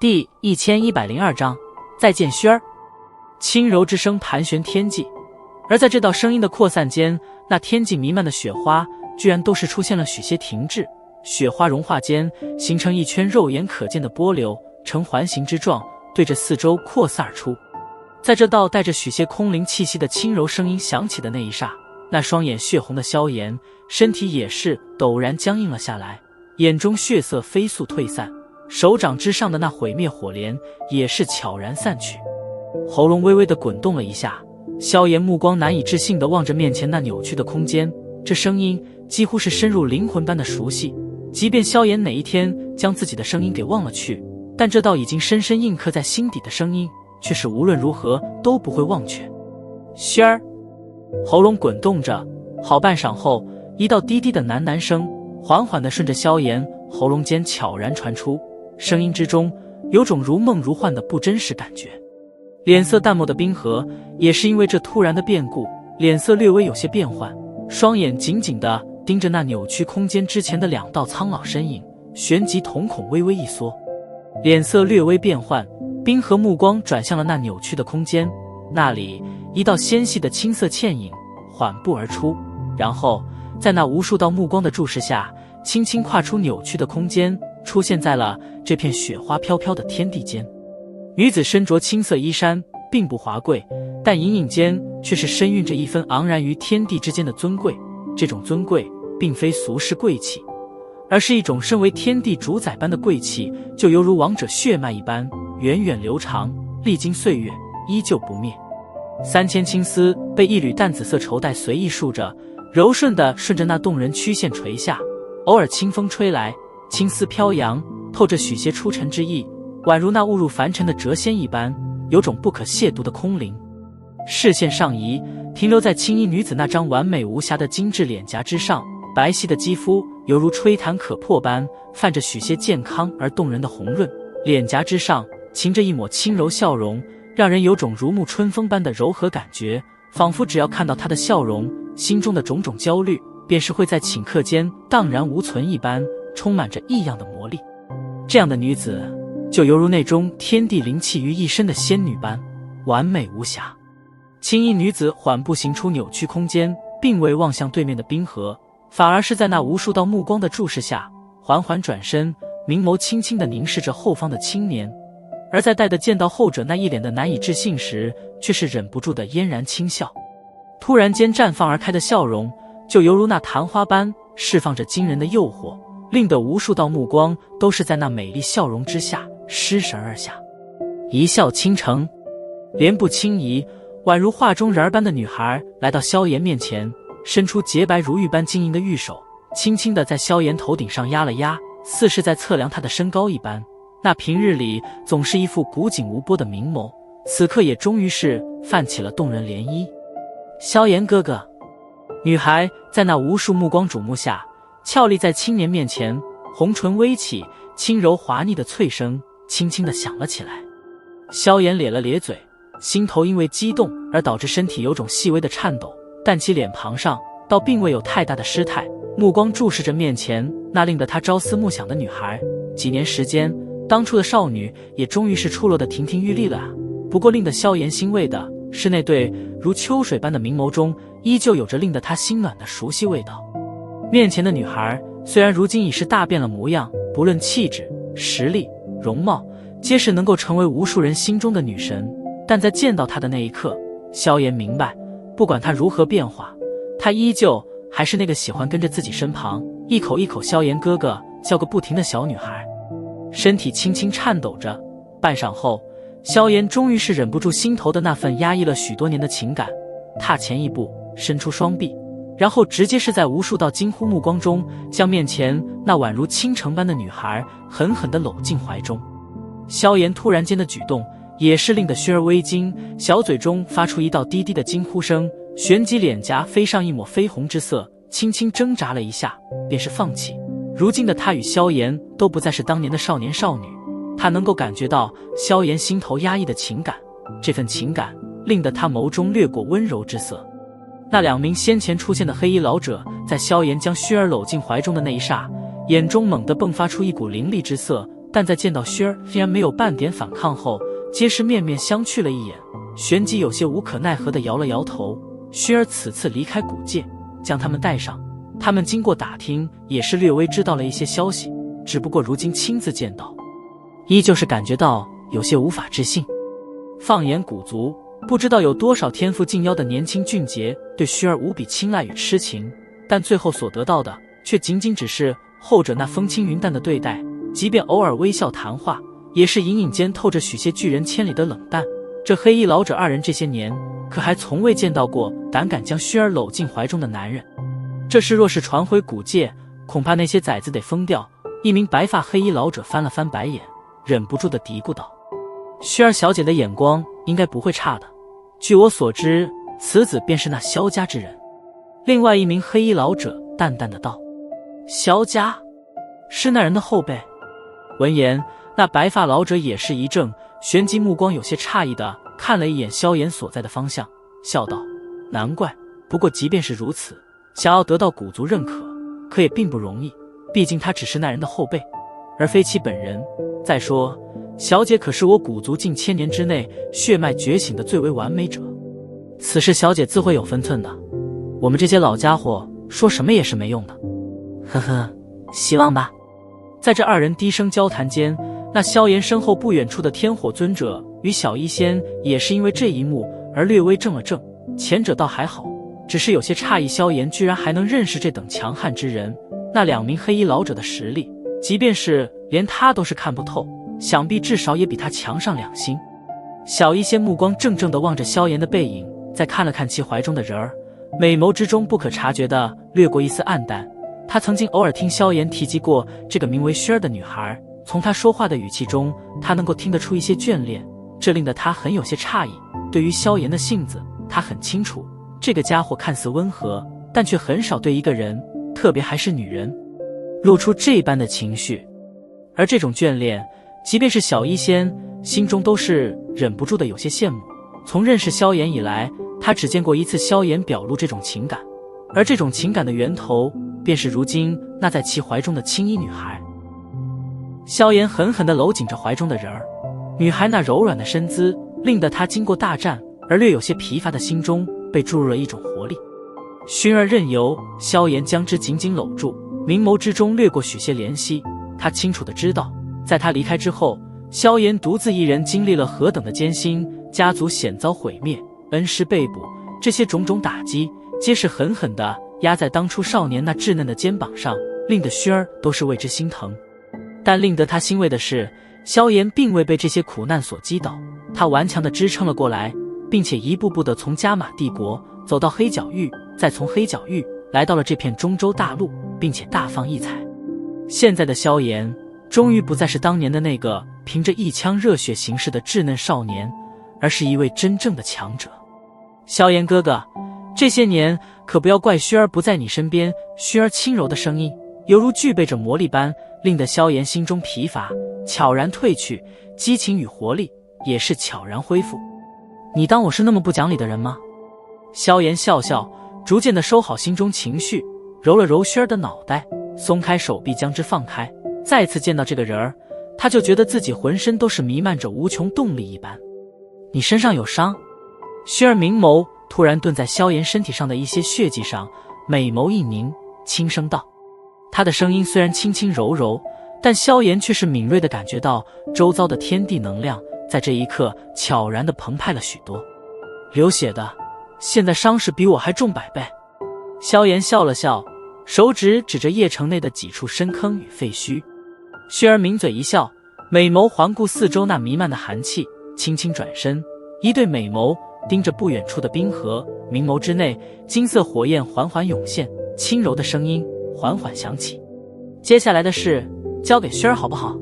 第1102章，再见轩儿。轻柔之声盘旋天际，而在这道声音的扩散间，那天际弥漫的雪花居然都是出现了许些停滞，雪花融化间形成一圈肉眼可见的波流，呈环形之状，对着四周扩散而出。在这道带着许些空灵气息的轻柔声音响起的那一刹，那双眼血红的萧炎身体也是陡然僵硬了下来，眼中血色飞速退散，手掌之上的那毁灭火莲也是悄然散去。喉咙微微地滚动了一下，萧炎目光难以置信地望着面前那扭曲的空间，这声音几乎是深入灵魂般的熟悉，即便萧炎哪一天将自己的声音给忘了去，但这道已经深深印刻在心底的声音却是无论如何都不会忘却。轩儿，喉咙滚动着，好半晌后，一道低低的喃喃声缓缓地顺着萧炎喉咙间悄然传出，声音之中有种如梦如幻的不真实感觉。脸色淡漠的冰河也是因为这突然的变故，脸色略微有些变幻，双眼紧紧地盯着那扭曲空间之前的两道苍老身影，旋即瞳孔微微一缩。脸色略微变幻，冰河目光转向了那扭曲的空间，那里一道纤细的青色倩影缓步而出，然后在那无数道目光的注视下，轻轻跨出扭曲的空间，出现在了这片雪花飘飘的天地间。女子身着青色衣衫，并不华贵，但隐隐间却是深蕴着一分昂然于天地之间的尊贵。这种尊贵并非俗世贵气，而是一种身为天地主宰般的贵气，就犹如王者血脉一般，源远流长，历经岁月依旧不灭。3000青丝被一缕淡紫色绸带随意束着，柔顺地顺着那动人曲线垂下，偶尔清风吹来，青丝飘扬，透着许些出尘之意，宛如那误入凡尘的谪仙一般，有种不可亵渎的空灵。视线上移，停留在青衣女子那张完美无瑕的精致脸颊之上，白皙的肌肤犹如吹弹可破般，泛着许些健康而动人的红润，脸颊之上噙着一抹轻柔笑容，让人有种如沐春风般的柔和感觉，仿佛只要看到她的笑容，心中的种种焦虑便是会在顷刻间荡然无存一般，充满着异样的魔力。这样的女子就犹如那中天地灵气于一身的仙女般完美无瑕。青衣女子缓步行出扭曲空间，并未望向对面的冰河，反而是在那无数道目光的注视下缓缓转身，明眸轻轻地凝视着后方的青年，而在待得见到后者那一脸的难以置信时，却是忍不住的嫣然轻笑。突然间绽放而开的笑容，就犹如那昙花般释放着惊人的诱惑，令得无数道目光都是在那美丽笑容之下失神而下。一笑倾城，莲步轻移，宛如画中人儿般的女孩来到萧炎面前，伸出洁白如玉般晶莹的玉手，轻轻地在萧炎头顶上压了压，似是在测量他的身高一般。那平日里总是一副古井无波的明眸，此刻也终于是泛起了动人涟漪。萧炎哥哥，女孩在那无数目光瞩目下俏立在青年面前，红唇微起，轻柔滑腻的脆声轻轻地响了起来。萧炎咧了咧嘴，心头因为激动而导致身体有种细微的颤抖，但其脸庞上倒并未有太大的失态，目光注视着面前那令得他朝思暮想的女孩。几年时间，当初的少女也终于是出落得亭亭玉立了啊。不过令得萧炎欣慰的是，那对如秋水般的明眸中依旧有着令得他心暖的熟悉味道。面前的女孩虽然如今已是大变了模样，不论气质、实力、容貌，皆是能够成为无数人心中的女神，但在见到她的那一刻，萧炎明白，不管她如何变化，她依旧还是那个喜欢跟着自己身旁一口一口萧炎哥哥叫个不停的小女孩。身体轻轻颤抖着，半晌后，萧炎终于是忍不住心头的那份压抑了许多年的情感，踏前一步，伸出双臂，然后直接是在无数道惊呼目光中，将面前那宛如倾城般的女孩狠狠地搂进怀中。萧炎突然间的举动也是令得轩儿微惊，小嘴中发出一道低低的惊呼声，旋即脸颊飞上一抹绯红之色，轻轻挣扎了一下，便是放弃。如今的他与萧炎都不再是当年的少年少女，他能够感觉到萧炎心头压抑的情感，这份情感令得他眸中掠过温柔之色。那两名先前出现的黑衣老者在萧炎将轩儿搂进怀中的那一刹，眼中猛地迸发出一股凌厉之色，但在见到薛儿竟然没有半点反抗后，皆是面面相觑了一眼。旋即有些无可奈何地摇了摇头。薛儿此次离开古界，将他们带上，他们经过打听，也是略微知道了一些消息，只不过如今亲自见到，依旧是感觉到有些无法置信。放眼古族，不知道有多少天赋近妖的年轻俊杰对薛儿无比青睐与痴情，但最后所得到的却仅仅只是后者那风轻云淡的对待，即便偶尔微笑谈话，也是隐隐间透着许些拒人千里的冷淡。这黑衣老者二人这些年，可还从未见到过胆敢将薛儿搂进怀中的男人。这事若是传回古界，恐怕那些崽子得疯掉。一名白发黑衣老者翻了翻白眼，忍不住地嘀咕道：薛儿小姐的眼光应该不会差的，据我所知，此子便是那萧家之人。另外一名黑衣老者淡淡的道：萧家是那人的后辈。闻言，那白发老者也是一怔，旋即目光有些诧异地看了一眼萧炎所在的方向，笑道：难怪，不过即便是如此，想要得到古族认可，可也并不容易，毕竟他只是那人的后辈，而非其本人。再说，小姐可是我古族近千年之内血脉觉醒的最为完美者，此事小姐自会有分寸的，我们这些老家伙说什么也是没用的。呵呵，希望吧。在这二人低声交谈间，那萧炎身后不远处的天火尊者与小医仙也是因为这一幕而略微怔了怔，前者倒还好，只是有些诧异萧炎居然还能认识这等强悍之人。那两名黑衣老者的实力，即便是连他都是看不透，想必至少也比他强上2星。小医仙目光怔怔地望着萧炎的背影，再看了看其怀中的人儿，美眸之中不可察觉地掠过一丝暗淡。他曾经偶尔听萧炎提及过这个名为薛儿的女孩，从他说话的语气中，他能够听得出一些眷恋，这令得他很有些诧异。对于萧炎的性子，他很清楚，这个家伙看似温和，但却很少对一个人，特别还是女人，露出这般的情绪。而这种眷恋，即便是小医仙心中都是忍不住的有些羡慕。从认识萧炎以来，他只见过一次萧炎表露这种情感，而这种情感的源头，便是如今那在其怀中的青衣女孩。萧炎狠狠地搂紧着怀中的人儿，女孩那柔软的身姿，令得他经过大战而略有些疲乏的心中被注入了一种活力。熏而任由，萧炎将之紧紧搂住，明眸之中掠过许些怜惜。他清楚地知道，在他离开之后，萧炎独自一人经历了何等的艰辛，家族险遭毁灭，恩师被捕，这些种种打击，皆是狠狠地压在当初少年那稚嫩的肩膀上，令得熏儿都是为之心疼。但令得他欣慰的是，萧炎并未被这些苦难所击倒，他顽强地支撑了过来，并且一步步地从加玛帝国走到黑角域，再从黑角域来到了这片中州大陆，并且大放异彩。现在的萧炎终于不再是当年的那个凭着一腔热血行事的稚嫩少年，而是一位真正的强者。萧炎哥哥，这些年可不要怪熏儿不在你身边。熏儿轻柔的声音犹如具备着魔力般，令得萧炎心中疲乏悄然褪去，激情与活力也是悄然恢复。你当我是那么不讲理的人吗？萧炎笑笑，逐渐地收好心中情绪，揉了揉熏儿的脑袋，松开手臂将之放开。再次见到这个人儿，他就觉得自己浑身都是弥漫着无穷动力一般。你身上有伤？熏儿明眸突然顿在萧炎身体上的一些血迹上，美眸一凝，轻声道。他的声音虽然轻轻柔柔，但萧炎却是敏锐地感觉到周遭的天地能量在这一刻悄然地澎湃了许多。流血的，现在伤势比我还重100倍。萧炎笑了笑，手指指着邺城内的几处深坑与废墟。熏儿抿嘴一笑，美眸环顾四周那弥漫的寒气，轻轻转身，一对美眸盯着不远处的冰河，明眸之内金色火焰缓缓涌现，轻柔的声音缓缓响起。接下来的事交给熏儿好不好？